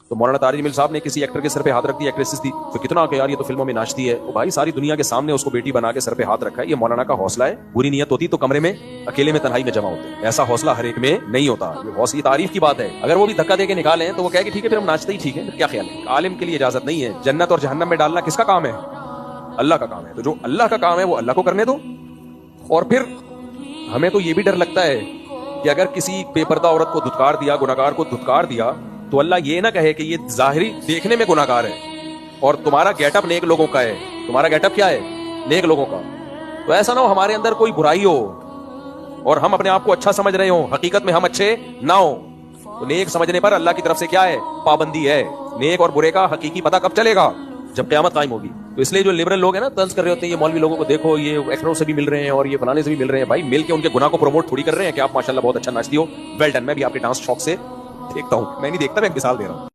تو مولانا طارق جمیل صاحب نے کسی ایکٹر کے سر پہ ہاتھ رکھ دیا، ایکٹریس تھی، تو کتنا کہ یار یہ تو فلموں میں ناچتی ہے، وہ بھائی ساری دنیا کے سامنے اس کو بیٹی بنا کے سر پہ ہاتھ رکھا ہے، یہ مولانا کا حوصلہ ہے۔ بری نیت ہوتی تو کمرے میں اکیلے میں تنہائی میں جمع ہوتے، ایسا حوصلہ ہر ایک میں نہیں ہوتا، یہ حوصلہ تعریف کی بات ہے۔ اگر وہ بھی دھکا دے کے نکالیں تو وہ کہے کہ ٹھیک ہے پھر ہم ناچتے ہی ٹھیک ہے، کیا خیال ہے؟ عالم کے لیے اجازت نہیں ہے، جنت اور جہنم میں ڈالنا کس کا کام ہے؟ اللہ کا کام ہے، تو جو اللہ کا کام ہے وہ اللہ کو کرنے دو۔ اور پھر ہمیں تو یہ بھی ڈر لگتا ہے کہ اگر کسی بے پردہ عورت کو دھتکار دیا، گناہگار کو دھتکار دیا، تو اللہ یہ نہ کہے کہ یہ ظاہری دیکھنے میں گناہگار ہے اور تمہارا گیٹ اپ نیک لوگوں کا ہے، تمہارا گیٹ اپ کیا ہے؟ نیک لوگوں کا۔ تو ایسا نہ ہو ہمارے اندر کوئی برائی ہو اور ہم اپنے آپ کو اچھا سمجھ رہے ہوں، حقیقت میں ہم اچھے نہ ہوں۔ تو نیک سمجھنے پر اللہ کی طرف سے کیا ہے؟ پابندی ہے۔ نیک اور برے کا حقیقی پتہ کب چلے گا؟ جب قیامت قائم ہوگی۔ تو اس لیے جو لبرل لوگ ہیں نا، طنز کر رہے ہوتے ہیں یہ مولوی لوگوں کو، دیکھو یہ ایکٹروں سے بھی مل رہے ہیں اور یہ فلانے سے بھی مل رہے ہیں، بھائی مل کے ان کے گناہ کو پروموٹ تھوڑی کر رہے ہیں کہ آپ ماشاءاللہ بہت اچھا ناچتی ہو، ویل ڈن، میں بھی آپ کے ڈانس شوق سے دیکھتا ہوں، میں نہیں دیکھتا، میں ایک مثال دے رہا ہوں۔